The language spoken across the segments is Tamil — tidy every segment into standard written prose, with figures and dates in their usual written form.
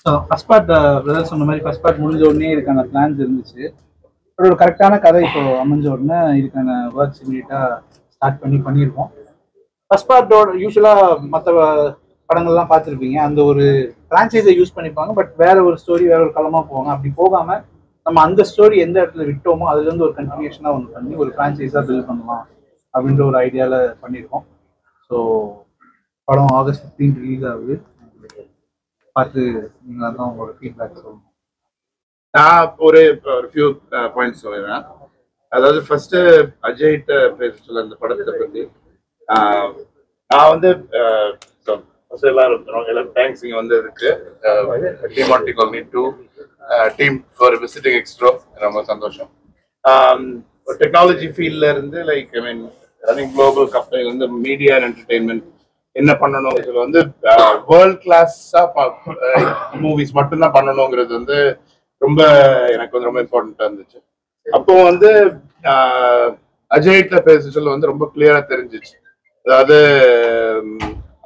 ஸோ ஃபர்ஸ்ட் பார்ட் பிரதர் சொன்ன மாதிரி ஃபர்ஸ்ட் பார்ட் முடிஞ்ச உடனே இதுக்கான பிளான்ஸ் இருந்துச்சு. பட் ஒரு கரெக்டான கதை இப்போ அமைஞ்ச உடனே இதுக்கான ஒர்க்ஸ் இமீடியட்டாக ஸ்டார்ட் பண்ணியிருக்கோம். ஃபர்ஸ்ட் பார்ட்டோட யூஸ்வலாக மற்ற படங்கள்லாம் பார்த்துருப்பீங்க, அந்த ஒரு ஃப்ரான்ச்சைஸை யூஸ் பண்ணிப்பாங்க, பட் வேற ஒரு ஸ்டோரி வேற ஒரு களமாக போவாங்க. அப்படி போகாமல் நம்ம அந்த ஸ்டோரி எந்த இடத்துல விட்டோமோ அதுலேருந்து ஒரு கண்டினியூஷனாக ஒன்று பண்ணி ஒரு ஃப்ரான்ச்சைஸாக பில்ட் பண்ணலாம் அப்படின்ற ஒரு ஐடியாவில் பண்ணியிருக்கோம். ஸோ படம் ஆகஸ்ட் 15 ரிலீஸ் ஆகுது. பார்த்து நீங்கள் தான் உங்களோட ஃபீட்பேக் சொல்லணும். நான் ஒரு ஃபியூ பாயிண்ட்ஸ் சொல்லுவேன். அதாவது ஃபர்ஸ்ட் அஜய்கிட்ட பேச சொல்ல அந்த படத்தை பற்றி நான் வந்து எல்லாரும் தேங்க்ஸ் இங்கே வந்ததுக்கு. Demonte colony 2 team for visiting எக்ஸ்ட்ரோ ரொம்ப சந்தோஷம். டெக்னாலஜி ஃபீல்ட்ல இருந்து like I mean running global company வந்து மீடியா அண்ட் என்டர்டெயின்மெண்ட் என்ன பண்ணணும் வந்து வேர்ல்ட் கிளாஸா மூவிஸ் மட்டும்தான் பண்ணணுங்கிறது வந்து ரொம்ப எனக்கு வந்து ரொம்ப இம்பார்ட்டண்டா இருந்துச்சு. அப்போ வந்து அஜய்கிட்ட பேச சொல்ல வந்து ரொம்ப கிளியரா தெரிஞ்சிச்சு. அதாவது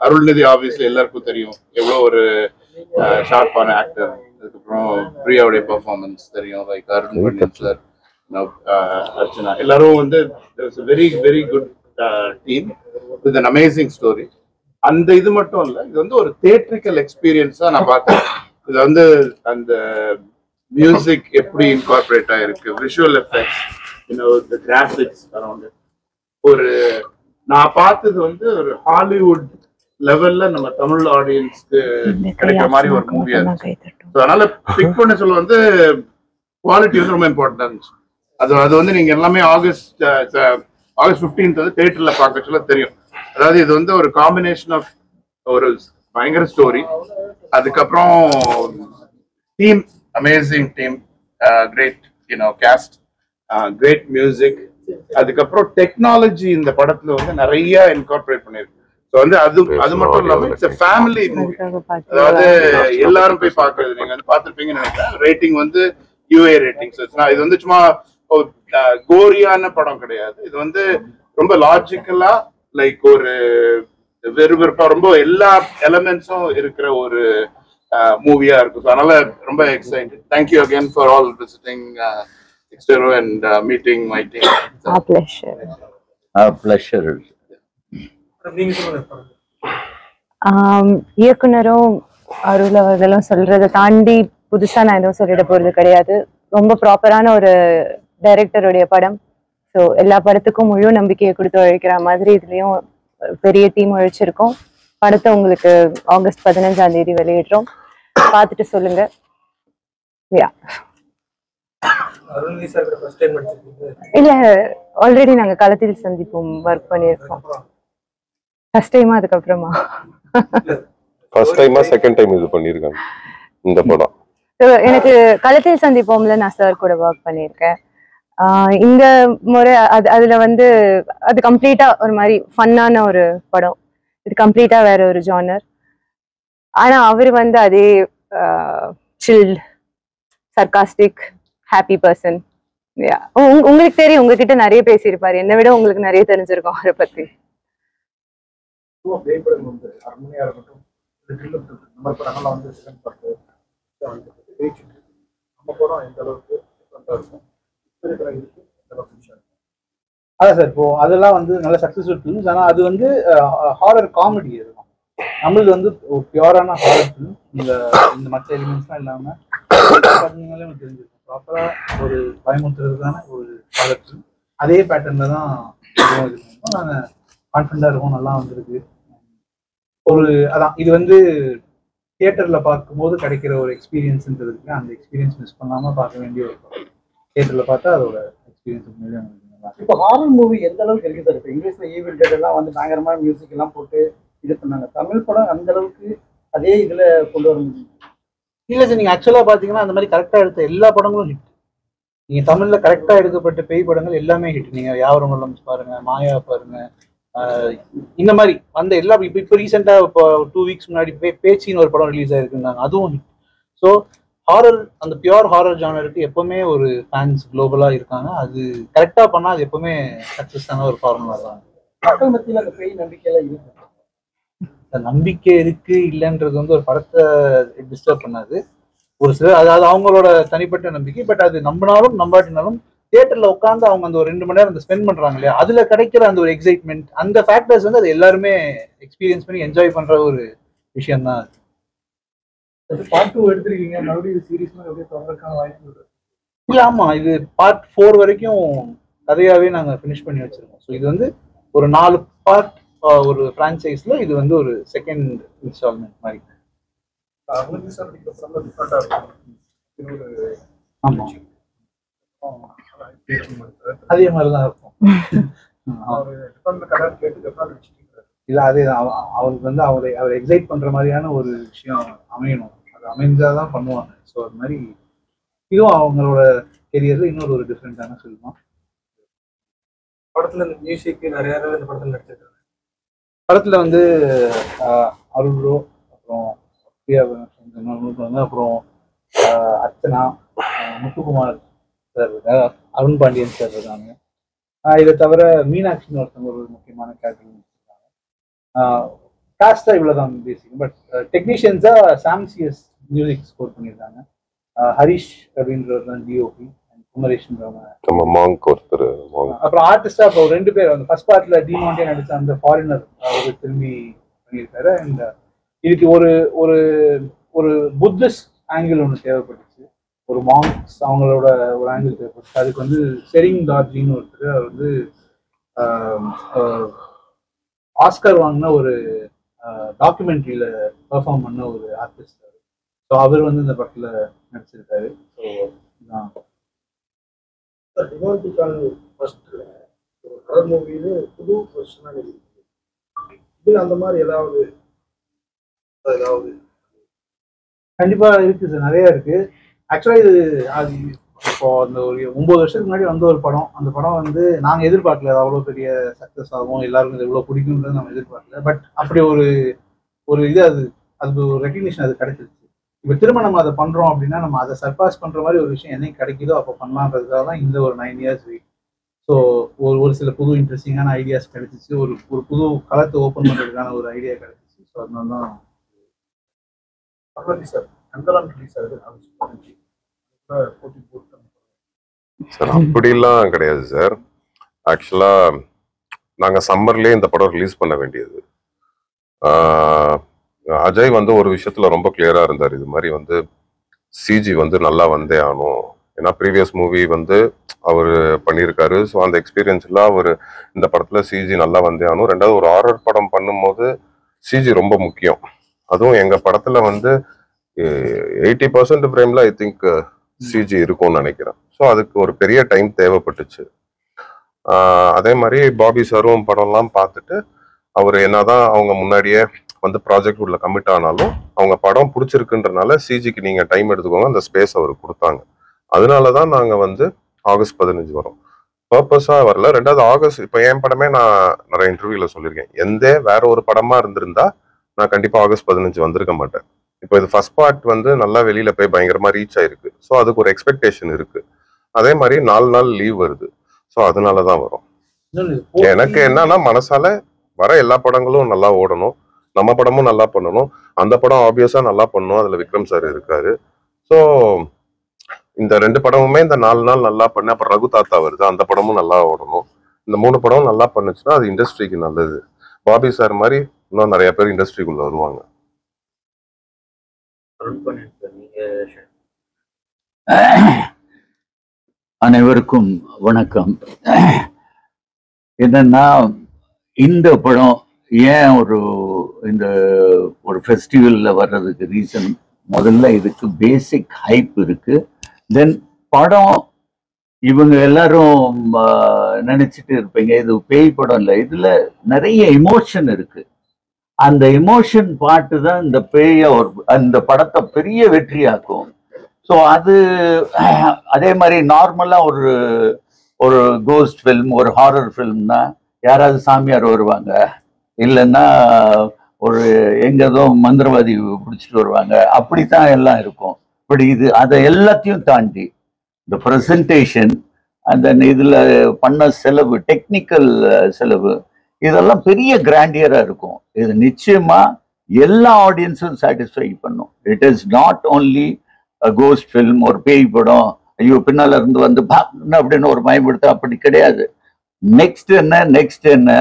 அருள்நிதி ஆப்வியஸ்லி எல்லாருக்கும் தெரியும் எவ்வளோ ஒரு ஷார்ப்பான ஆக்டர். அதுக்கப்புறம் பிரியாவுடைய பெர்ஃபார்மன்ஸ் தெரியும், லைக் அருண் சார், அர்ச்சனா, எல்லாரும் வந்து very very good team with an amazing story. அந்த இது மட்டும் இல்லை, இது வந்து ஒரு தியேட்ரிக்கல் எக்ஸ்பீரியன்ஸா நான் பார்த்தேன். இது வந்து அந்த மியூசிக் எப்படி இன்கார்பரேட் ஆயிருக்கு, விஷுவல் எஃபெக்ட்ஸ், தி கிராஃபிக்ஸ் அரௌண்ட் ஒரு நான் பார்த்தது வந்து ஒரு ஹாலிவுட் லெவல்ல நம்ம தமிழ் ஆடியன்ஸ்க்கு கிடைக்கிற மாதிரி ஒரு மூவியா இருந்துச்சு. அதனால பிக் பண்ண சொல்ல வந்து குவாலிட்டி வந்து ரொம்ப இம்பார்ட்டன்டா இருந்துச்சு. அது வந்து நீங்க எல்லாமே ஆகஸ்ட் 15 வந்து தியேட்டர்ல பார்க்க சொல்ல தெரியும். அதாவது இது வந்து ஒரு காம்பினேஷன் ஆஃப் ஒரு பயங்கர ஸ்டோரி, அதுக்கப்புறம் team, amazing team, great cast, great music, அதுக்கப்புறம் டெக்னாலஜி இந்த படத்துல வந்து நிறைய இன்கார்பரேட் பண்ணிருக்கு. ஸோ வந்து அது மட்டும் இல்லாம இட்ஸ் ஃபேமிலி மூவி. அதாவது எல்லாரும் போய் பார்க்கறது, நீங்க வந்து பார்த்துருப்பீங்கன்னு நினைக்கிறேன். ரேட்டிங் வந்து UA ரேட்டிங். இது வந்து சும்மா கோரியான படம் கிடையாது. இது வந்து ரொம்ப லாஜிக்கலா லைக் ஒரு வெறுப்பா ரொம்ப எல்லா எலமெண்ட்ஸும் இருக்கிற ஒரு மூவியா இருக்கும். அதனால ரொம்ப excited. Thank you again for all visiting Extero and meeting my team. Our pleasure. Our pleasure. இயக்குனரும் அருள் அவர்களும் சொல்றதை தாண்டி புதுசா நான் எதுவும் சொல்லிட போறது கிடையாது. ரொம்ப ப்ராப்பரான ஒரு டைரக்டருடைய படம். ஸோ எல்லா படத்துக்கும் முழு நம்பிக்கையை கொடுத்து உழைக்கிற மாதிரி இதுலயும் பெரிய டீம் உழைச்சிருக்கோம். படத்தை உங்களுக்கு ஆகஸ்ட் 15ஆம் தேதி வெளியிடுறோம், பார்த்துட்டு சொல்லுங்க. இல்ல, ஆல்ரெடி நாங்க களத்தில் சந்திப்போம் ஒர்க் பண்ணிருக்கோம். ஃபர்ஸ்ட் டைமா? அதுக்கப்புறமா ஃபர்ஸ்ட் டைமா செகண்ட் டைம் இது பண்ணிருக்காங்க இந்த படம். எனக்கு களத்தில் சந்திப்போம்ல நான் சார் கூட ஒர்க் பண்ணிருக்கேன். இந்த முறை அதுல வந்து அது கம்ப்ளீட்டா ஒரு மாதிரி ஃபன்னான ஒரு படம். இது கம்ப்ளீட்டா வேற ஒரு ஜானர். ஆனா அவர் வந்து அதே சில்ட், சர்காஸ்டிக், ஹாப்பி பர்சன். உங்களுக்கு தெரியும், உங்ககிட்ட நிறைய பேசியிருப்பாரு, என்னை விட உங்களுக்கு நிறைய தெரிஞ்சிருக்கும் அவரை பத்தி. அதான் சார், இப்போ அதெல்லாம் வந்து நல்ல சக்சஸ்ஃபுல் ஃபிலிம்ஸ். ஆனால் அது வந்து ஹாரர் காமெடி இருக்கும். நம்மளுக்கு வந்து ஒரு பியூரான ஹாரர் ஃபிலிம். இந்த மற்ற எலிமெண்ட்ஸ்லாம் இல்லாமல் பார்த்தீங்கன்னாலே உங்களுக்கு தெரிஞ்சிருக்கும். ப்ராப்பராக ஒரு பயமுறுத்துறதுக்கான ஒரு ஹாரர் ஃபிலிம். அதே பேட்டர்னில் தான் நாங்கள் கான்ஃபிடண்டாக இருக்கோம். நல்லா வந்திருக்கு. அதான் இது வந்து தியேட்டரில் பார்க்கும்போது கிடைக்கிற ஒரு எக்ஸ்பீரியன்ஸ்ன்றதுக்கு அந்த எக்ஸ்பீரியன்ஸ் மிஸ் பண்ணாமல் பார்க்க வேண்டிய ஒரு படம். தியேட்டரில் பார்த்தா அதோட எக்ஸ்பீரியன்ஸ் உண்மையிலே நல்லா. இப்போ ஹாரர் மூவி எந்த அளவுக்கு இருக்கு சார்? இப்போ இங்கிலீஷில் ஈவில் டெட் எல்லாம் வந்து பயங்கரமான மியூசிக் எல்லாம் போட்டு இது பண்ணாங்க. தமிழ் படம் அந்த அளவுக்கு அதே இதில் கொண்டு வர முடியும்? இல்லை சார், நீங்கள் ஆக்சுவலாக பார்த்தீங்கன்னா அந்த மாதிரி கரெக்டாக எடுத்த எல்லா படங்களும் ஹிட். நீங்கள் தமிழில் கரெக்டாக எடுக்கப்பட்ட பேய் படங்கள் எல்லாமே ஹிட். நீங்கள் யாவரும் வல்லம் பாருங்கள், மாயா பாருங்கள், இந்த மாதிரி அந்த எல்லா இப்போ ரீசெண்டாக இப்போ 2 வீக்ஸ் முன்னாடி பேச்சின்னு ஒரு படம் ரிலீஸ் ஆயிருக்குன்னாங்க, அதுவும் ஹிட். ஸோ ஹாரர், அந்த பியூர் ஹாரர் ஜானருக்கு எப்பவுமே ஒரு ஃபேன்ஸ் குளோபலாக இருக்காங்க. அது கரெக்டாக பண்ணால் அது எப்பவுமே சக்ஸஸான ஒரு ஃபார்முலா தான். மக்கள் மத்தியில் அந்த பேய் நம்பிக்கையெல்லாம் இருக்கு. நம்பிக்கை இருக்கு இல்லைன்றது வந்து ஒரு படத்தை டிஸ்டர்ப் பண்ணாது. ஒரு சிலர் அதாவது அவங்களோட தனிப்பட்ட நம்பிக்கை. பட் அது நம்பினாலும் நம்பாட்டினாலும் தியேட்டர்ல உட்காந்து அவங்க அந்த ஒரு 2 மணி நேரம் ஸ்பெண்ட் பண்றாங்க இல்லையா, அதுல கிடைக்கிற அந்த ஒரு எக்ஸைட்மெண்ட், அந்த ஃபேக்டர்ஸ் வந்து அது எல்லாருமே எக்ஸ்பீரியன்ஸ் பண்ணி என்ஜாய் பண்ற ஒரு விஷயம் தான். பார்ட் 2 எடுத்திருக்கீங்க, மறுபடியும் சீரிஸ் அப்படியே தொடர்றதுக்கான வாய்ப்பு இருக்கு? இல்ல, ஆமா, இது பார்ட் 4 வரைக்கும் கதையாவே நாங்க ஃபினிஷ் பண்ணி வச்சிருக்கோம். ஸோ இது வந்து ஒரு 4 பார்ட் ஒரு பிரான்சைஸ்ல இது வந்து ஒரு செகண்ட் இன்ஸ்டால்மெண்ட் மாதிரி. ஆமா, அதே மாதிரிதான் இருக்கும். இல்ல, அதேதான். அவருக்கு வந்து அவர் எக்ஸைட் பண்ற மாதிரியான ஒரு விஷயம் அமையணும். அது அமைஞ்சாதான் பண்ணுவாங்க. ஸோ அது மாதிரி இதுவும் அவங்களோட கெரியர்ல இன்னொரு ஒரு டிஃப்ரெண்டான ஃபில்மா. படத்துல இந்த மியூசிக் நிறைய இந்த படத்துல நடிச்சிருக்காங்க. படத்துல வந்து அருள் ப்ரோ, அப்புறம் பிரியா வந்து, அப்புறம் அர்ச்சனா, முத்துக்குமார் சார் இருக்காங்க, அருண் பாண்டியன் சார் இருக்காங்க. இதை தவிர மீனாட்சின்னு ஒருத்தவங்க ஒரு முக்கியமான கேரக்டர் வச்சிருக்காங்க. காஸ்டா இவ்வளவுதான் பேசிக். பட் டெக்னீஷியன்ஸா சாம்சியஸ் மியூசிக் ஸ்கோர் பண்ணியிருக்காங்க. ஹரிஷ் அப்படின்றவர் தான் டிஓபி, குமரேஷ்ன்றவங்க. அப்புறம் ஆர்டிஸ்டா இப்போ 2 பேர் வந்து ஃபர்ஸ்ட் பார்ட்ல டிமாண்டே நடிச்ச அந்த ஃபாரினர் அவர் திரும்பி பண்ணியிருக்காரு. அண்ட் இதுக்கு ஒரு ஒரு ஒரு புத்திஸ்ட் ஆங்கிள் ஒன்று தேவைப்பட்டுச்சு, ஒரு மாங்க்ஸ் அவங்களோட ஒரு ஆங்கிள் தேவைப்பட்டுச்சு. அதுக்கு வந்து செரிங் டார்ஜின்னு ஒருத்தர், அவர் வந்து ஆஸ்கர் வாங்கின ஒரு டாக்குமெண்ட்ரியில பெர்ஃபார்ம் பண்ண ஒரு ஆர்டிஸ்ட். ஸோ அவர் வந்து இந்த படத்துல நடிச்சிருக்காரு. அந்த மாதிரி ஏதாவது கண்டிப்பா இருக்கு சார், நிறைய இருக்கு. ஆக்சுவலா இது அது இப்போ அந்த ஒரு 9 வருஷத்துக்கு முன்னாடி வந்த ஒரு படம். அந்த படம் வந்து நாங்க எதிர்பார்க்கல அவ்வளவு பெரிய சக்சஸ் ஆகும், எல்லாருக்கும் இது எவ்வளவு பிடிக்கும்ன்றது நம்ம எதிர்பார்க்கல. பட் அப்படி ஒரு இது அது ஒரு ரெகக்னிஷன் அது கிடைச்சிருச்சு. இப்போ திரும்ப நம்ம அதை பண்றோம் அப்படின்னா நம்ம அதை சர்பாஸ் பண்ற மாதிரி ஒரு விஷயம் என்னைக்கு கிடைக்குதோ அப்போ பண்ணலான்றதுக்காக தான் இந்த ஒரு 9 இயர்ஸ் வெயிட். ஸோ ஒரு சில புது இன்ட்ரெஸ்டிங்கான ஐடியாஸ் கிடைச்சிச்சு, ஒரு புது களத்தை ஓப்பன் பண்றதுக்கான ஒரு ஐடியா கிடைச்சிச்சு. ஸோ அதனால தான் சார் அப்படிலாம் கிடையாது சார். ஆக்சுவலா நாங்க சம்மர்லயே இந்த படம் ரிலீஸ் பண்ண வேண்டியது. அஜய் வந்து ஒரு விஷயத்துல ரொம்ப கிளியரா இருந்தார். இது மாதிரி வந்து சிஜி வந்து நல்லா வந்தே ஆகணும். ஏன்னா ப்ரீவியஸ் மூவி வந்து அவர் பண்ணியிருக்காரு. ஸோ அந்த எக்ஸ்பீரியன்ஸ்ல அவர் இந்த படத்துல சிஜி நல்லா வந்தே ஆகணும். 2வது ஒரு ஹாரர் படம் பண்ணும்போது சிஜி ரொம்ப முக்கியம். அதுவும் எங்க படத்துல வந்து 80% ஃப்ரேம்ல ஐ திங்க் சிஜி இருக்கும்னு நினைக்கிறேன். ஸோ அதுக்கு ஒரு பெரிய டைம் தேவைப்பட்டுச்சு. அதே மாதிரி பாபி சாரும் படம்லாம் பார்த்துட்டு அவர் என்னதான் அவங்க முன்னாடியே வந்து ப்ராஜெக்ட் உள்ள கமிட் ஆனாலும் அவங்க படம் பிடிச்சிருக்குன்றனால சிஜிக்கு நீங்க டைம் எடுத்துக்கோங்க, அந்த ஸ்பேஸ் அவர் கொடுத்தாங்க. அதனாலதான் நாங்க வந்து ஆகஸ்ட் 15 வரோம். பர்பஸா வரல. 2வது ஆகஸ்ட், இப்போ என் படமே நான் நிறைய இன்டர்வியூல சொல்லியிருக்கேன், வேற ஒரு படமா இருந்திருந்தா நான் கண்டிப்பா ஆகஸ்ட் 15 வந்திருக்க மாட்டேன். இப்போ இது ஃபர்ஸ்ட் பார்ட் வந்து நல்லா வெளியில போய் பயங்கரமா ரீச் ஆயிருக்கு. ஸோ அதுக்கு ஒரு எக்ஸ்பெக்டேஷன் இருக்கு. அதே மாதிரி 4 நாள் லீவ் வருது. ஸோ அதனாலதான் வரும். எனக்கு என்னன்னா மனசால வர எல்லா படங்களும் நல்லா ஓடணும், நம்ம படமும் நல்லா பண்ணணும். அந்த படம் ஆப்வியஸா நல்லா பண்ணணும், அதுல விக்ரம் சார் இருக்காரு. ஸோ இந்த 2 படமுமே இந்த 4 நாள் நல்லா பண்ண, அப்புறம் ரகு தாத்தா வருது, அந்த படமும் நல்லா ஓடணும். இந்த 3 படமும் நல்லா பண்ணுச்சுன்னா அது இண்டஸ்ட்ரிக்கு நல்லது. பாபி சார் மாதிரி இன்னும் நிறைய பேர் இண்டஸ்ட்ரிக்குள்ள வருவாங்க. அனைவருக்கும் வணக்கம். என்னன்னா இந்த படம் ஏன் இந்த ஒரு ஃபெஸ்டிவல்ல வர்றதுக்கு ரீசன், முதல்ல இதுக்கு பேசிக் ஹைப் இருக்கு. தென் படம் இவங்க எல்லாரும் நினைச்சிட்டு இருப்பீங்க இது பேய் படம் இல்லை, இதுல நிறைய எமோஷன் இருக்கு. அந்த எமோஷன் பாட்டு தான் இந்த அந்த படத்தை பெரிய வெற்றியாக்கும். ஸோ அதே மாதிரி நார்மலா ஒரு கோஸ்ட் ஃபில்ம், ஒரு ஹாரர் ஃபில்ம்னா யாராவது சாமியார் வருவாங்க, இல்லைன்னா ஒரு எங்கேதோ மந்திரவாதி பிடிச்சிட்டு வருவாங்க, அப்படித்தான் எல்லாம் இருக்கும். பட் இது அதை எல்லாத்தையும் தாண்டி இந்த ப்ரெசன்டேஷன், அந்த இதுல பண்ண செலவு, டெக்னிக்கல் செலவு, இதெல்லாம் பெரிய கிராண்டியரா இருக்கும். இது நிச்சயமா எல்லா ஆடியன்ஸும் சாட்டிஸ்ஃபை பண்ணும். It is not only ghost film, ஒரு பேய் படம், ஐயோ பின்னால இருந்து வந்து அப்படின்னு ஒரு பயன்படுத்த, அப்படி கிடையாது. நெக்ஸ்ட் என்ன நெக்ஸ்ட் என்ன.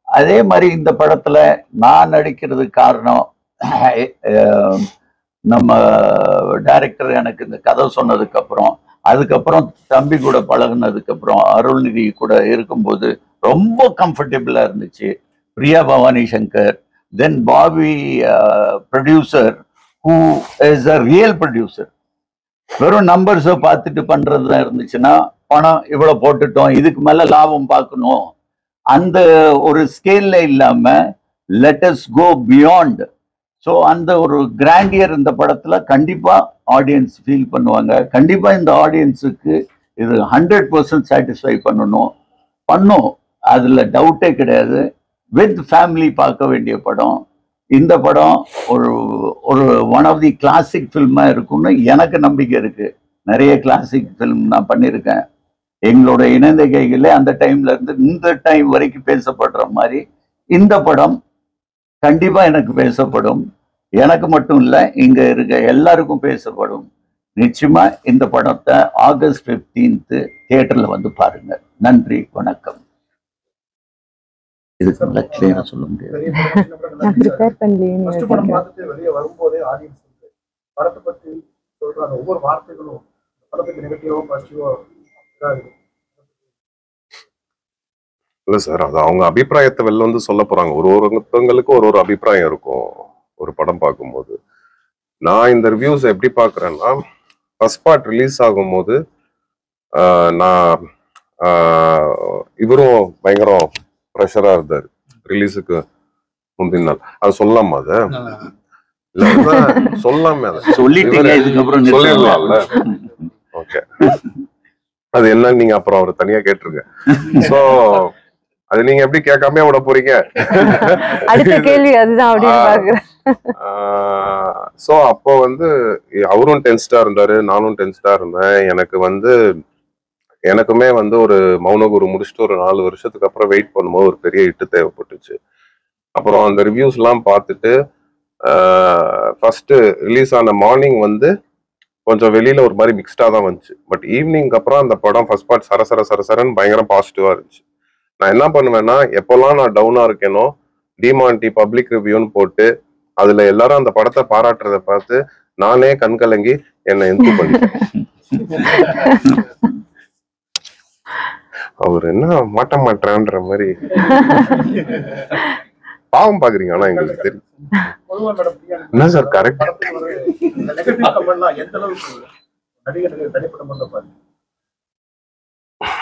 அதே மாதிரி இந்த படத்துல நான் நடிக்கிறதுக்கு காரணம் நம்ம டைரக்டர் எனக்கு இந்த கதை சொன்னதுக்கு அப்புறம், அதுக்கப்புறம் தம்பி கூட பழகுனதுக்கு அப்புறம், அருள்நிதி கூட இருக்கும்போது ரொம்ப கம்ஃபர்டபுளா இருந்துச்சு. Priya Bhavani Shankar, then Bobby producer who is a real producer. வெறும் நம்பர்ஸை பார்த்துட்டு பண்றதுதான் இருந்துச்சுன்னா, பணம் இவ்வளவு போட்டுட்டோம், இதுக்கு மேல லாபம் பார்க்கணும், அந்த ஒரு ஸ்கேல்ல இல்லாம let us go beyond. So அந்த ஒரு கிராண்டியர் இந்த படத்துல கண்டிப்பா ஆடியன்ஸ் ஃபீல் பண்ணுவாங்க. கண்டிப்பா இந்த ஆடியன்ஸுக்கு இது 100% சாட்டிஸ்ஃபை பண்ணும், அதுல டவுட்டே கிடையாது. வித் ஃபேமிலி பார்க்க வேண்டிய படம். இந்த படம் ஒரு ஒரு ஒன் ஆஃப் தி கிளாசிக் ஃபில்மா இருக்கும்னு எனக்கு நம்பிக்கை இருக்கு. நிறைய கிளாசிக் ஃபில்ம் நான் பண்ணியிருக்கேன். எங்களோட இணைந்த கைகளே அந்த டைம்ல இருந்து இந்த டைம் வரைக்கும் பேசப்படுற மாதிரி இந்த படம் கண்டிப்பா எனக்கு பேசப்படும். எனக்கு மட்டும் இல்ல, இங்க இருக்க எல்லாருக்கும் பேசப்படும். நிச்சயமா இந்த படத்தை ஆகஸ்ட் 15 தியேட்டர்ல வந்து பாருங்க. நன்றி, வணக்கம். இதுக்கு மேல கிளியரா சொல்ல முடியாது. ஃபர்ஸ்ட் படம் பார்த்துட்டு வெளியே வரும்போதே ஆடியன்ஸ் வந்து படத்தை பத்தி சொல்ற அந்த ஒவ்வொரு வார்த்தைகளும் படத்துக்கு நெகட்டிவோ பாசிட்டிவோ இல்ல சார், அது அவங்க அபிப்பிராயத்தை வெளில வந்து சொல்ல போறாங்க. ஒருத்தவங்களுக்கு ஒரு அபிப்பிராயம் இருக்கும் ஒரு படம் பார்க்கும்போது. நான் இந்த ரிவ்யூஸ் எப்படி பாக்குறேன்னா, ஃபர்ஸ்ட் பார்ட் ரிலீஸ் ஆகும்போது நான் இவரும் பயங்கரம் ப்ரெஷரா இருந்தாரு ரிலீஸுக்கு முந்தின நாள். அது சொல்லாமா? அத இல்ல சொல்லாம அத சொல்லிட்டீங்க, இதுக்கப்புறம் சொல்லிடலாம்ல. ஓகே, அது என்னன்னு நீங்க அப்புறம் அவர் தனியா கேட்டுருங்க. சோ அது நீங்க எப்படி கேட்காம விட போறீங்க? அடுத்த கேள்வி அதுதான் அப்படின்னு பாக்குறேன். சோ அப்போ வந்து அவரும் டென்ஸ்டா இருந்தாரு, நானும் டென்ஸ்டா இருந்தேன். எனக்குமே வந்து ஒரு மௌனகுரு முடிச்சுட்டு ஒரு 4 வருஷத்துக்கு அப்புறம் வெயிட் பண்ணும்போது ஒரு பெரிய ஹிட் தேவைப்பட்டுச்சு. அப்புறம் அந்த ரிவ்யூஸ் எல்லாம் பார்த்துட்டு ஃபர்ஸ்ட் ரிலீஸ் ஆன மார்னிங் வந்து கொஞ்சம் வெளியில ஒரு மாதிரி மிக்ஸ்டா தான் வந்துச்சு. பட் ஈவினிங்க்கு அப்புறம் அந்த படம் ஃபர்ஸ்ட் பார்ட் சரசரன்னு பயங்கரம் பாசிட்டிவா இருந்துச்சு. நான் என்ன பண்ணுவேன்னா, எப்பெல்லாம் நான் டவுனா இருக்கேனோ டிமாண்டி பப்ளிக் ரிவ்யூன்னு போட்டு அதுல எல்லாரும் அந்த படத்தை பாராட்டுறதை பார்த்து நானே கண்கலங்கி என்னை எந்த பண்ணிட்டேன். அவர் என்ன மாட்டேன்ற மாதிரி பாவம் பாக்குறீங்க. ஆனா எங்களுக்கு தெரியும் என்ன சார் கரெக்ட்.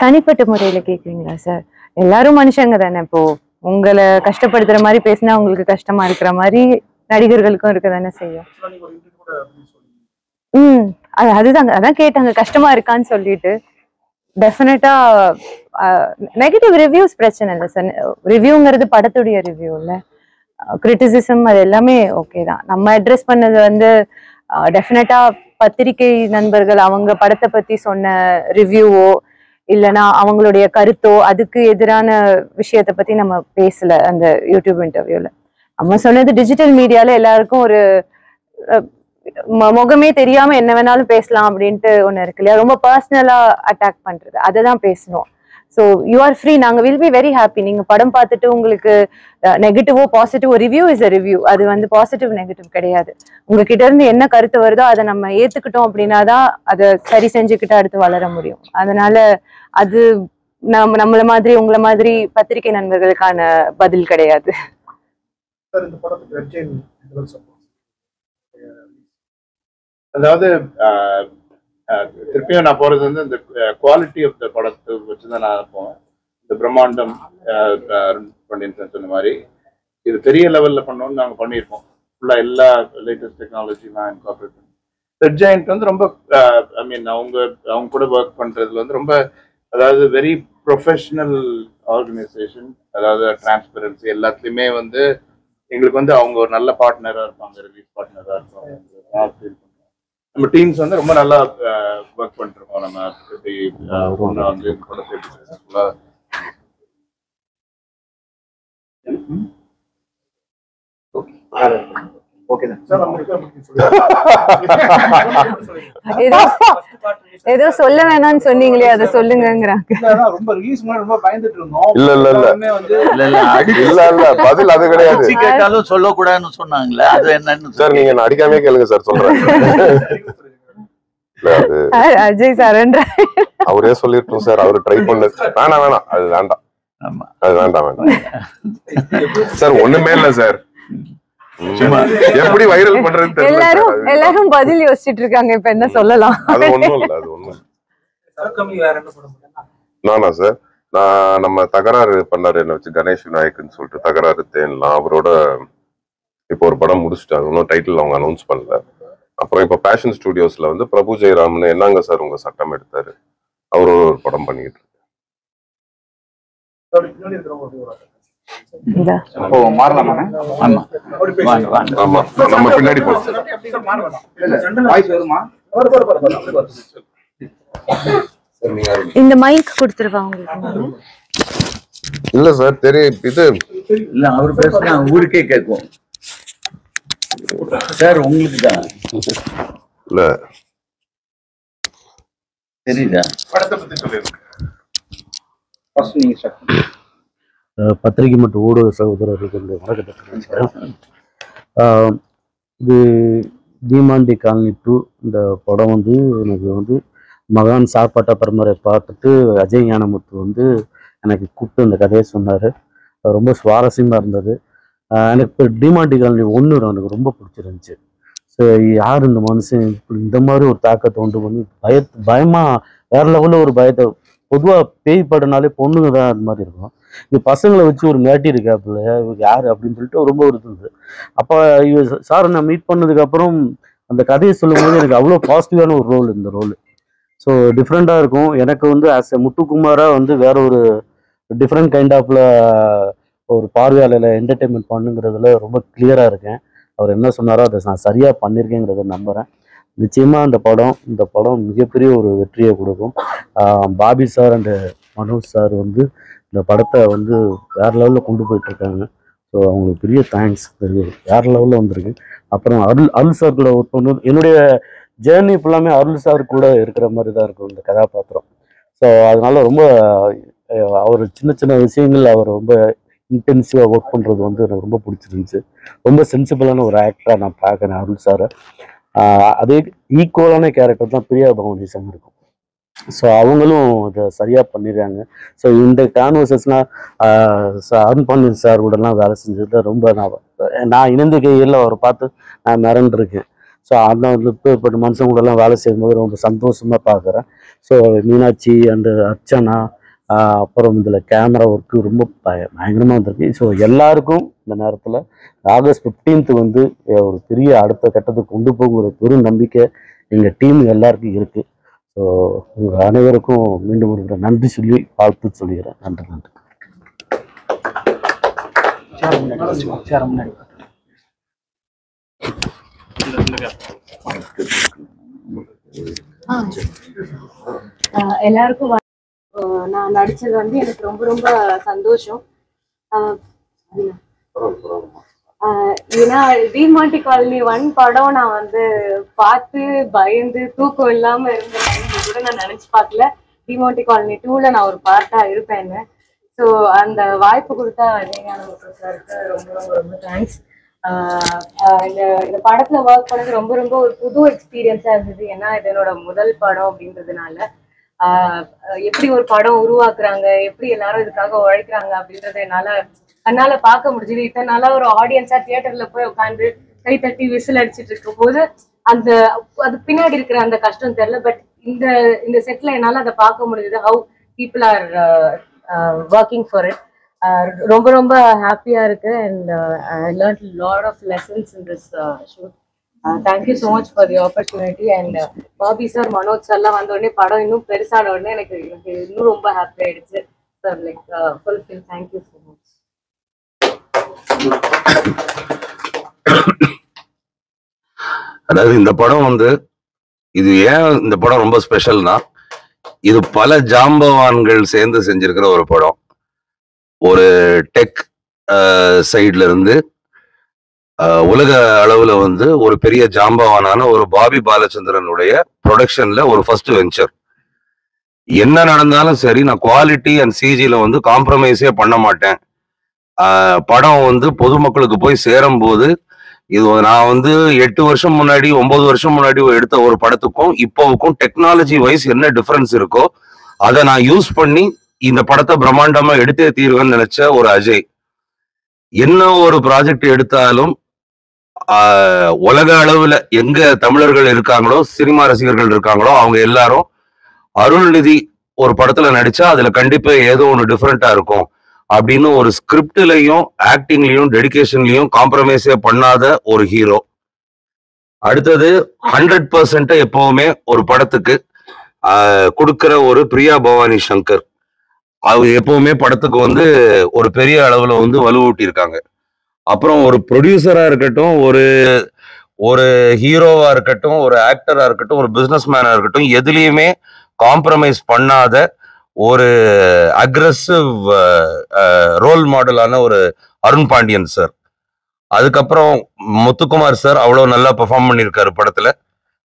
தனிப்பட்ட முறையில கேக்குறீங்களா சார்? எல்லாரும் மனுஷங்க தானே. இப்போ உங்களை கஷ்டப்படுத்துற மாதிரி பேசினா உங்களுக்கு கஷ்டமா இருக்கிற மாதிரி நடிகர்களுக்கும் இருக்க தானே செய்யும். அதுதாங்க, அதான் கேட்டாங்க கஷ்டமா இருக்கான்னு சொல்லிட்டு. டெஃபினட்டா நெகட்டிவ் ரிவ்யூஸ் பிரச்சனை இல்லை சார். ரிவ்யூங்கிறது படத்துடைய ரிவ்யூ இல்லை, கிரிட்டிசிசம் அது எல்லாமே ஓகே தான். நம்ம அட்ரஸ் பண்ணது வந்து டெஃபினட்டா பத்திரிகை நண்பர்கள் அவங்க படத்தை பத்தி சொன்ன ரிவ்யூவோ இல்லைன்னா அவங்களுடைய கருத்தோ அதுக்கு எதிரான விஷயத்த பத்தி நம்ம பேசல அந்த யூடியூப் இன்டர்வியூல. நம்ம சொன்னது டிஜிட்டல் மீடியால எல்லாருக்கும் ஒரு முகமே தெரியாம என்ன வேணாலும் பேசலாம் அப்படின்ட்டு ஒண்ணு இருக்கு இல்லையா, ரொம்ப பர்சனலா அட்டாக் பண்றது, அதை தான் பேசணும். ஸோ யூ ஆர் ஃப்ரீ, நாங்க வில் பி வெரி ஹாப்பி. நீங்க படம் பார்த்துட்டு உங்களுக்கு நெகட்டிவோ பாசிட்டிவோ, ரிவ்யூ இஸ் அ ரிவ்யூ, அது வந்து பாசிட்டிவ் நெகட்டிவ் கிடையாது. உங்ககிட்ட இருந்து என்ன கருத்து வருதோ அதை நம்ம ஏத்துக்கிட்டோம் அப்படின்னா தான் அதை சரி செஞ்சுக்கிட்டு அடுத்து வளர முடியும். அதனால அது நம்மள மாதிரி உங்களை மாதிரி பத்திரிகை நண்பர்களுக்கான பதில் கிடையாது. அதாவது திருப்பியும் நான் போறது வந்து இந்த குவாலிட்டி ஆஃப் த படத்தை வச்சுதான் நான் போவேன். இந்த பிரம்மாண்டம் சொன்ன மாதிரி இது பெரிய லெவல்ல பண்ணோம்னு நாங்கள் பண்ணியிருக்கோம். ஃபுல்லா எல்லா லேட்டஸ்ட் டெக்னாலஜிலாம் இன்கார்பரேட் பண்ணி. ரெட் ஜெயண்ட் வந்து ரொம்ப ஐ மீன் அவங்க கூட ஒர்க் பண்றதுல வந்து ரொம்ப, அதாவது வெரி ப்ரொஃபஷனல் ஆர்கனைசேஷன். அதாவது டிரான்ஸ்பரன்சி எல்லாத்துலயுமே வந்து எங்களுக்கு வந்து அவங்க ஒரு நல்ல பார்ட்னரா இருப்பாங்க, ரிலீஸ் பார்ட்னரா இருப்பாங்க. நம்ம டீம்ஸ் வந்து ரொம்ப நல்லா ஒர்க் பண்ணிருக்கோம். நம்ம எப்படி வந்து ஓகே சார் ஏதோ ஏதோ சொல்ல வேணாம்னு சொன்னீங்களே அதை சொல்லுங்கங்கறாங்க. ரொம்ப ரிலீஸ் முன்னாடி ரொம்ப பயந்துட்டு இருந்தோம். இல்ல வந்து இல்ல பதில் அது கிடையாது. கேட்டாலும் சொல்லக்கூடாதுன்னு சொன்னாங்களே, அது என்னன்னு சார் நீங்க நான் அடிக்காமே கேளுங்க சார் சொல்றேன். அஜய் சார்ன்ற அவரே சொல்லிட்டோம் சார், அவரு ட்ரை பண்ணு. வேணாம் அது வேண்டாம், அது வேண்டாம் சார். ஒண்ணுமே இல்ல சார், எப்படி வைரல் பண்றதுன்னு தெரியல. எல்லாரும் பதில் யோசிச்சுட்டு இருக்காங்க, இப்ப என்ன சொல்லலாம்? அது ஒண்ணும் இல்ல, அது ஒண்ணும் நானா சார். நான் நம்ம தகராறு பண்ணாரு என்ன வச்சு, கணேஷ் விநாயக்னு சொல்லிட்டு தகராறு தேன்லாம், அவரோட இப்போ ஒரு படம் முடிச்சுட்டாங்க. இன்னும் டைட்டில் அவங்க அனௌன்ஸ் பண்ணல. அப்புறம் இப்ப பேஷன் ஸ்டுடியோஸ்ல வந்து பிரபு ஜெயராம்னு என்னங்க சார் உங்க சட்டம் எடுத்தாரு, அவரோட ஒரு படம் பண்ணிட்டு இருக்கு. ஆமா நம்ம பின்னாடி இந்த மைக் கொடுத்துருவா உங்களுக்கு. இல்ல சார் தெரியும் இது இல்ல, அவர் பேசுனா ஊருக்கே கேட்கும் சார். உங்களுக்கு தான் இல்ல தெரியுதா? படத்தை பத்தி சொல்லிருக்கேன். பத்திரிகை மற்றும் ஊடக சகோதரர்களுக்கு வணக்கத்தை தெரிவிச்சுக்கிறேன். இது தீமாண்டி காலனி 2 இந்த படம் வந்து எனக்கு வந்து மகான் சாப்பாட்டா பரம்பரை பார்த்துட்டு அஜய் ஞானமுத்து வந்து எனக்கு கூப்பிட்டு இந்த கதையை சொன்னார். ரொம்ப சுவாரஸ்யமாக இருந்தது. எனக்கு இப்போ டிமாண்டி காலனி 1 எனக்கு ரொம்ப பிடிச்சிருந்துச்சு. ஸோ யார் இந்த மனுஷன் இப்படி இந்த மாதிரி ஒரு தாக்கத்தை உண்டு பண்ணி பயமாக வேற லெவலில் ஒரு பயத்தை, பொதுவாக பேய் படனாலே பொண்ணுங்க தான் அது மாதிரி இருக்கும். இது பசங்களை வச்சு ஒரு மிரட்டி இருக்காப்புல, யார் அப்படின்னு சொல்லிட்டு ரொம்ப ஒரு இருந்தது. அப்போ சார் நான் மீட் பண்ணதுக்கப்புறம் அந்த கதையை சொல்லும்போது எனக்கு அவ்வளோ பாசிட்டிவான ஒரு ரோல் இந்த ரோல். ஸோ டிஃப்ரெண்ட்டாக இருக்கும். எனக்கு வந்து ஆஸ் எ முத்துக்குமாராக வந்து வேற ஒரு டிஃப்ரெண்ட் கைண்ட் ஆஃப்ல ஒரு பார்வையாளர்களை என்டர்டெயின்மெண்ட் பண்ணுங்கிறதுல ரொம்ப கிளியராக இருக்கேன். அவர் என்ன சொன்னாரோ அதை நான் சரியாக பண்ணியிருக்கேங்கிறத நம்புகிறேன். நிச்சயமாக இந்த படம் மிகப்பெரிய ஒரு வெற்றியை கொடுக்கும். Bobby sir and Manoj sir வந்து இந்த படத்தை வந்து வேறு லெவலில் கொண்டு போயிட்டுருக்காங்க. ஸோ அவங்களுக்கு பெரிய தேங்க்ஸ். வேறு லெவலில் வந்திருக்கு. அப்புறம் அருள் சார் கூட ஒர்க் பண்ணது, என்னுடைய ஜேர்னி ஃபுல்லாமே அருள் சார் கூட இருக்கிற மாதிரி தான் இருக்கும் இந்த கதாபாத்திரம். ஸோ அதனால ரொம்ப அவர் சின்ன சின்ன விஷயங்கள் அவர் ரொம்ப இன்டென்சிவாக ஒர்க் பண்ணுறது வந்து எனக்கு ரொம்ப பிடிச்சிருந்துச்சு. ரொம்ப சென்சிபிளான ஒரு ஆக்டராக நான் பார்க்குறேன் அருள் சாரை. அதே ஈக்குவலான கேரக்டர் தான் பிரியா பவானி சார் இருக்கும். ஸோ அவங்களும் இதை சரியாக பண்ணிடுறாங்க. ஸோ இந்த கான்வர்சஸ்லாம் அருண் பாண்டியன் சார் கூடலாம் வேலை செஞ்சதில் ரொம்ப நான் இணைந்த கையில் அவரை பார்த்து நான் மிரண்டிருக்கேன். ஸோ அந்த இப்போப்பட்ட மனுஷன் கூடலாம் வேலை செய்யும்போது ரொம்ப சந்தோஷமாக பார்க்குறேன். ஸோ மீனாட்சி அண்டு அர்ச்சனா, அப்புறம் இதில் கேமரா ஒர்க்கு ரொம்ப பயங்கரமாக வந்திருக்கு. ஸோ எல்லாருக்கும் இந்த நேரத்தில் ஆகஸ்ட் 15th வந்து ஒரு பெரிய அடுத்த கட்டத்துக்கு கொண்டு போகிற பெரும் நம்பிக்கை எங்கள் டீம் எல்லாருக்கும் இருக்குது. ஸோ உங்கள் அனைவருக்கும் மீண்டும் ஒரு நன்றி சொல்லி வாழ்த்து சொல்லிக்கிறேன். நன்றி நன்றி. எல்லாருக்கும் நான் நடிச்சது வந்து எனக்கு ரொம்ப ரொம்ப சந்தோஷம். ஏன்னா டிமாண்டி காலனி 1 படம் நான் வந்து பார்த்து பயந்து தூக்கம் இல்லாம இருந்த டைம்ல கூட நான் நினைச்சு பார்க்கல டிமாண்டி காலனி 2ல நான் ஒரு பார்ட்டா இருப்பேன்னு. ஸோ அந்த வாய்ப்பு கொடுத்தா சாருக்கு ரொம்ப ரொம்ப ரொம்ப தேங்க்ஸ். இந்த படத்துல ஒர்க் பண்ணது ரொம்ப ரொம்ப ஒரு புது எக்ஸ்பீரியன்ஸா இருந்தது. ஏன்னா இது என்னோட முதல் படம் அப்படின்றதுனால எப்படி ஒரு படம் உருவாக்குறாங்க, எப்படி எல்லாரும் இதுக்காக உழைக்கிறாங்க அப்படின்றத என்னால பார்க்க முடிஞ்சது. இத்தனை நாளா ஒரு ஆடியன்ஸா தியேட்டர்ல போய் உட்காந்து கை தட்டி விசில் அடிச்சுட்டு இருக்கும் போது அது பின்னாடி இருக்கிற அந்த கஷ்டம் தெரியல. பட் இந்த செட்ல என்னால அதை பார்க்க முடிஞ்சது. How people are working for it. ரொம்ப ரொம்ப ஹாப்பியா இருக்கு. And I learnt lot of lessons in this shoot. Thank you so much for the opportunity. And Bobby sir, Manoj சார்லாம் வந்த உடனே படம் இன்னும் பெருசான உடனே எனக்கு இன்னும் ரொம்ப ஹாப்பி ஆயிடுச்சு sir. Like fulfil. Thank you so much. அதாவது இந்த படம் வந்து இது ஏன் இந்த படம் ரொம்ப ஸ்பெஷல்னா, இது பல ஜாம்பவான்கள் சேர்ந்து செஞ்சிருக்கிற ஒரு படம். ஒரு டெக் சைட்ல இருந்து உலக அளவுல வந்து ஒரு பெரிய ஜாம்பவானான ஒரு பாபி பாலச்சந்திரனுடைய ப்ரொடக்ஷன்ல ஒரு ஃபர்ஸ்ட் வெஞ்சர். என்ன நடந்தாலும் சரி, நான் குவாலிட்டி அண்ட் சிஜில வந்து காம்ப்ரமைஸே பண்ண மாட்டேன். படம் வந்து பொதுமக்களுக்கு போய் சேரும் போது, இது நான் வந்து 8 வருஷம் முன்னாடி 9 வருஷம் முன்னாடி எடுத்த ஒரு படத்துக்கும் இப்போவுக்கும் டெக்னாலஜி வைஸ் என்ன டிஃபரன்ஸ் இருக்கோ அதை நான் யூஸ் பண்ணி இந்த படத்தை பிரம்மாண்டமா எடுத்தே தீர்வேன்னு நினைச்ச ஒரு அஜய். என்ன ஒரு ப்ராஜெக்ட் எடுத்தாலும் உலக அளவுல எங்க தமிழர்கள் இருக்காங்களோ, சினிமா ரசிகர்கள் இருக்காங்களோ, அவங்க எல்லாரும் அருள்நிதி ஒரு படத்துல நடிச்சா அதுல கண்டிப்பா ஏதோ ஒன்று டிஃப்ரெண்டா இருக்கும் அப்படின்னு ஒரு ஸ்கிரிப்ட்லயும் ஆக்டிங்லயும் டெடிகேஷன்லயும் காம்ப்ரமைஸே பண்ணாத ஒரு ஹீரோ. அடுத்தது 100% எப்பவுமே ஒரு படத்துக்கு கொடுக்கிற ஒரு பிரியா பவானி சங்கர். அவங்க எப்பவுமே படத்துக்கு வந்து ஒரு பெரிய அளவுல வந்து வலுவூட்டி இருக்காங்க. அப்புறம் ஒரு ப்ரொடியூசரா இருக்கட்டும், ஒரு ஹீரோவா இருக்கட்டும், ஒரு ஆக்டரா இருக்கட்டும், ஒரு பிசினஸ் மேனா இருக்கட்டும், எதுலேயுமே காம்ப்ரமைஸ் பண்ணாத ஒரு அக்ரெசிவ் ரோல் மாடலான ஒரு அருண் பாண்டியன் சார். அதுக்கப்புறம் முத்துக்குமார் சார் அவ்வளோ நல்லா பெர்ஃபார்ம் பண்ணியிருக்காரு படத்துல.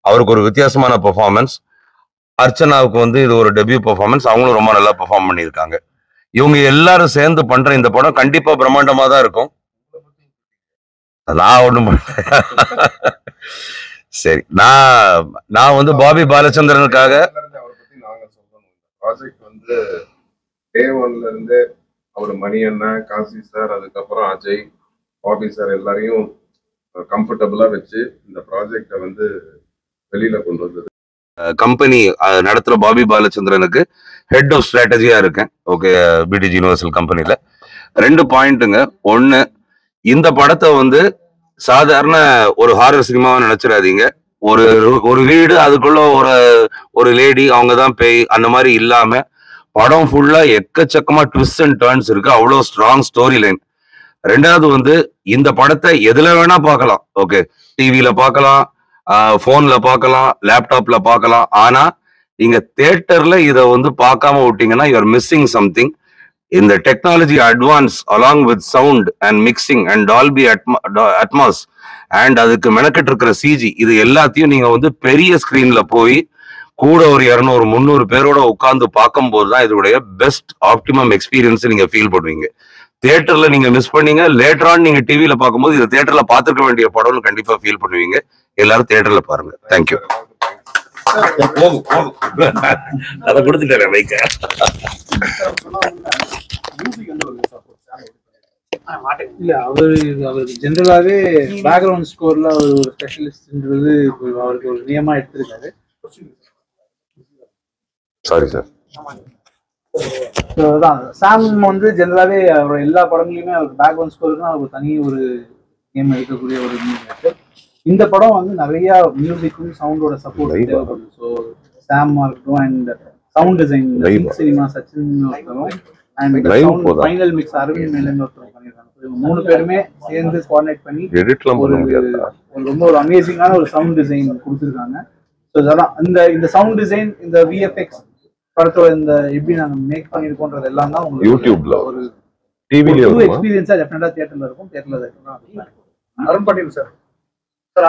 அவருக்கு ஒரு வித்தியாசமான பெர்ஃபார்மன்ஸ். அர்ச்சனாவுக்கு வந்து இது ஒரு டெபியூ பெர்ஃபார்மன்ஸ், அவங்களும் ரொம்ப நல்லா பெர்ஃபார்ம் பண்ணியிருக்காங்க. இவங்க எல்லாரும் சேர்ந்து பண்ற இந்த படம் கண்டிப்பா பிரம்மாண்டமா தான் இருக்கும். நான் ஒண்ணும் சரி, நான் வந்து பாபி பாலச்சந்திரனுக்காக அவரை பத்தி நாங்க சொல்லணும். ப்ராஜெக்ட் வந்து டே ஒன்ல இருந்து அவர் மணி அண்ணன், காசி சார், அதுக்கப்புறம் அஜய், பாபி சார் எல்லாரையும் கம்ஃபர்டபுளா வச்சு இந்த ப்ராஜெக்டை வந்து வெளியில கொண்டு வந்தது. கம்பெனி நடத்துற பாபி பாலச்சந்திரனுக்கு ஹெட் ஆஃப் ஸ்ட்ராட்டஜியா இருக்கேன். ஓகே, பிடிஜி யூனிவர்சல் கம்பெனில 2 பாயிண்ட்டுங்க. ஒன்னு, இந்த படத்தை வந்து சாதாரண ஒரு ஹாரர் சினிமாவை நினைச்சிடாதீங்க. ஒரு வீடு, அதுக்குள்ள ஒரு லேடி, அவங்க தான் பேய், அந்த மாதிரி இல்லாம படம் ஃபுல்லா எக்கச்சக்கமா ட்விஸ்ட் அண்ட் டர்ன்ஸ் இருக்கு. அவ்வளோ ஸ்ட்ராங் ஸ்டோரி லைன். 2வது வந்து இந்த படத்தை எதுல வேணா பார்க்கலாம். ஓகே, டிவியில பார்க்கலாம், போன்ல பார்க்கலாம், லேப்டாப்ல பார்க்கலாம். ஆனா நீங்க தியேட்டர்ல இதை வந்து பார்க்காம விட்டீங்கன்னா யூ ஆர் மிஸ்ஸிங் சம்திங். இந்த technology advance along with sound and mixing and Dolby Atmos and அதுக்கு மெனக்கெட்டு இருக்கிற சிஜி, இது எல்லாத்தையும் நீங்க வந்து பெரிய ஸ்கிரீன்ல போய் கூட ஒரு 200-300 பேரோட உட்கார்ந்து பார்க்கும்போது தான் இதோடைய பெஸ்ட் ஆப்டிமம் எக்ஸ்பீரியன்ஸ் நீங்க ஃபீல் பண்ணுவீங்க. தியேட்டர்ல நீங்க மிஸ் பண்ணீங்க, லேட்டர் ஆன் நீங்க டிவியில பார்க்கும்போது இது தியேட்டர்ல பார்த்துக்க வேண்டிய படம்னு கண்டிப்பா ஃபீல் பண்ணுவீங்க. எல்லாரும் தியேட்டர்ல பாருங்க. தேங்க்யூ. அதை கொடுத்துட்டேன் மைக்க. இல்ல, அவருக்கு ஜென்ரலாவே பேக்ரவுண்ட் ஸ்கோர்ல ஒரு ஸ்பெஷலிஸ்ட்ன்றது அவருக்கு ஒரு நியமா எடுத்திருக்காரு. Sorry sir. சாம் வந்து ஜென்ரலாவே அவரோட எல்லா படங்களையுமே அவருக்கு பேக்ரவுண்ட் ஸ்கோருக்கு அவருக்கு தனி ஒரு நேம் எடுக்கக்கூடிய ஒரு மியூசிக். இந்த படம் வந்து நிறைய மியூசிக்கும் சவுண்டோட சப்போர்ட் தேவைப்படுது. ஸோ சாமா இருக்கட்டும் and sound design cinema Sachin and final mix Aravind மேலன் ஒருத்தர் பண்ணியிருக்காங்க. 3 பேருமே சேர்ந்து கோஆர்டினேட் பண்ணி ரொம்ப ஒரு அமேசிங்கான ஒரு சவுண்ட் டிசைன் கொடுத்துருக்காங்க. ஸோ இதெல்லாம் இந்த சவுண்ட் டிசைன், இந்த விஎஃப்எக்ஸ் படத்தோட இந்த எப்படி நாங்க மேக் பண்ணிருக்கோன்றது எல்லாம் தான் உங்களுக்கு யூடியூப்ல ஒரு டிவில எக்ஸ்பீரியன்ஸா டெஃபினட்டா தியேட்டர்ல இருக்கும். தியேட்டர்ல அருண் பாண்டியன் சார்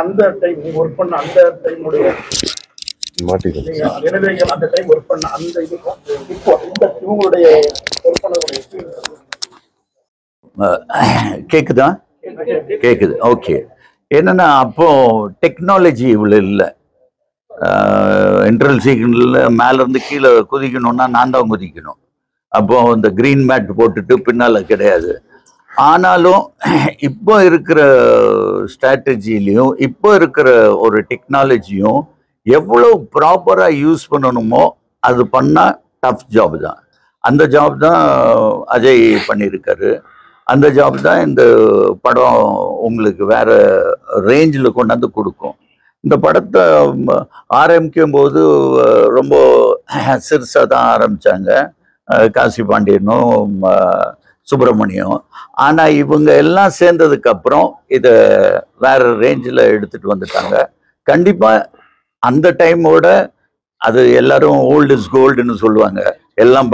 அந்த டைம் நீங்க ஒர்க் பண்ண அந்த டைமுடைய அந்த டைம் ஒர்க் பண்ண அந்த இதுக்கும் இப்போ இந்த இவங்களுடைய ஒர்க் பண்ணக்கூடிய கேக்குதா? கேக்குது. ஓகே. என்னன்னா அப்போ டெக்னாலஜி இவ்வளவு இல்லை. இன்டர்வல் சீக்வன்ஸ்ல மேல இருந்து கீழே குதிக்கணும்னா நான் தான் குதிக்கணும். அப்போ இந்த கிரீன் மேட் போட்டுட்டு பின்னால கிடையாது. ஆனாலும் இப்போ இருக்கிற ஸ்ட்ராட்டஜிலையும் இப்போ இருக்கிற ஒரு டெக்னாலஜியும் எவ்வளோ ப்ராப்பராக யூஸ் பண்ணணுமோ அது பண்ணால் டஃப் ஜாப் தான். அந்த ஜாப் தான் அஜய் பண்ணியிருக்காரு. அந்த ஜாப் தான் இந்த படம் உங்களுக்கு வேற ரேஞ்சில் கொண்டாந்து கொடுக்கும். இந்த படத்தை ஆரம்பிக்கும் போது ரொம்ப சிறுசாக தான் ஆரம்பித்தாங்க, காசி பாண்டியனும் சுப்பிரமணியம். ஆனால் இவங்க எல்லாம் சேர்ந்ததுக்கு அப்புறம் இதை வேற ரேஞ்சில் எடுத்துட்டு வந்துட்டாங்க. கண்டிப்பாக அந்த டைமோட அது எல்லாரும் ஓல்டு இஸ் கோல்டுன்னு சொல்லுவாங்க. எல்லாம்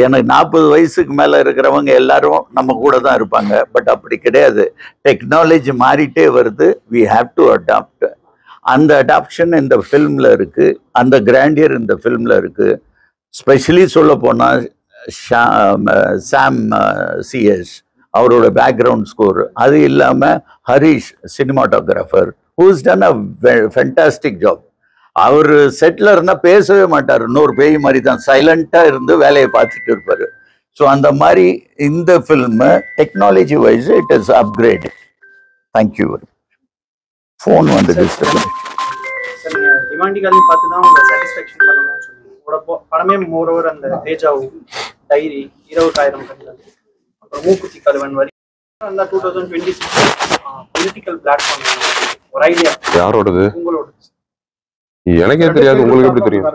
எனக்கு 40 வயசுக்கு மேல இருக்கிறவங்க எல்லாரும் நம்ம கூட தான் இருப்பாங்க. பட் அப்படி கிடையாது. டெக்னாலஜி மாறிட்டே வருது. We have to adapt. அந்த அடாப்ஷன் இந்த ஃபில்ம்ல இருக்கு. அந்த கிராண்டியர் இந்த ஃபில்ம்ல இருக்கு. ஸ்பெஷலி சொல்ல போனா சாம் சிஎஸ் அவரோட பேக்ரவுண்ட் ஸ்கோர், அது இல்லாம Harish cinematographer who's done a fantastic job. அவர் செட்டில் இருந்தால் பேசவே மாட்டார். இன்னொரு பேய் மாதிரி தான் சைலண்டாக இருந்து வேலையை பார்த்துட்டு இருப்பார். ஸோ அந்த மாதிரி இந்த film technology wise it is upgrade. Thank you. Phone வந்து டிஸ்டர்ப். சார் நீங்கள் டிமாண்டி காலனி பார்த்து தான் உங்களை சாட்டிஸ்ஃபேக்ஷன் பண்ணணும்னு சொன்னீங்க. உங்களோட படமே மோரோவர் அந்த தேஜாவு டைரி 20,000 கண்கள் அப்புறம் மூக்குத்தி கழுவன் வரி அந்த 2026 பொலிட்டிக்கல் பிளாட்ஃபார்ம் ஒரு ஐடியா யாரோடது? உங்களோட எனக்கே தெரியாது, உங்களுக்கு எப்படி தெரியும்?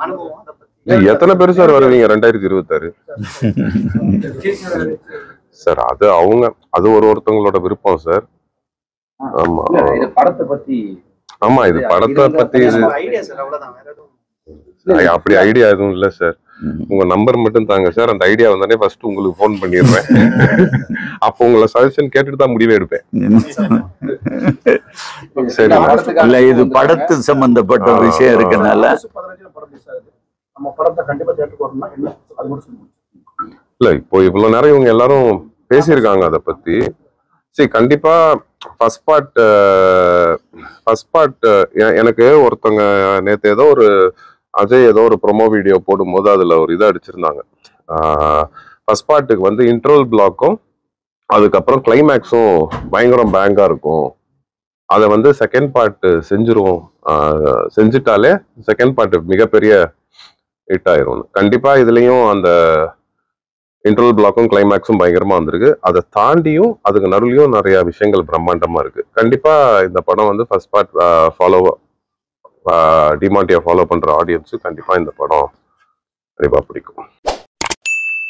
அனுபவம் அதை பத்தி எத்தனை பேர் சார் வருவீங்க 2026? சார் அது அவங்க அது ஒருத்தவங்களோட விருப்பம் சார். ஆமா இது படத்தை பத்தி ஆமா இது படத்தை பத்தி இது ஐடியா சார், அவ்வளவுதான். வேற எதுவும் அப்படி ஐடியா எதுவும் இல்ல சார். உங்க நம்பர் மட்டும் தாங்க சார். அந்த ஐடியா வந்தானே ஃபர்ஸ்ட் உங்களுக்கு போன் பண்ணிடுறேன். அப்போ உங்களை சஜஷன் கேட்டுட்டு தான் முடிவே எடுப்பேன். சரி இல்ல இது படத்து சம்பந்தப்பட்ட விஷயம் இருக்கனால நம்ம படத்தை கண்டிப்பா தேட்டருக்கு வரணும்னா என்ன அது மட்டும் சொல்லுங்க. இல்ல இப்போ இவ்வளவு நேரம் இவங்க எல்லாரும் பேசியிருக்காங்க அதை பத்தி. சரி கண்டிப்பா ஃபர்ஸ்ட் பார்ட் எனக்கு ஒருத்தவங்க நேத்து ஏதோ ஒரு அஜய் ஏதோ ஒரு ப்ரொமோ வீடியோ போடும்போது அதுல ஒரு இதை அடிச்சிருந்தாங்க. ஃபர்ஸ்ட் பார்ட்டுக்கு வந்து இன்டர்வல் பிளாக்கும் அதுக்கப்புறம் கிளைமேக்ஸும் பயங்கரம் பேங்கா இருக்கும். அதை வந்து செகண்ட் பார்ட் செஞ்சுட்டாலே செகண்ட் பார்ட் மிகப்பெரிய ஹிட் ஆயிரும். கண்டிப்பா இதுலயும் அந்த இன்டர்வல் பிளாக்கும் கிளைமேக்ஸும் பயங்கரமா வந்திருக்கு. அதை தாண்டியும் அதுக்கு நடுவுலையும் நிறைய விஷயங்கள் பிரம்மாண்டமா இருக்கு. கண்டிப்பா இந்த படம் வந்து ஃபர்ஸ்ட் பார்ட் டிமாண்டியை ஃபாலோ பண்ற ஆடியன்ஸு கண்டிப்பா இந்த படம் கண்டிப்பா பிடிக்கும்.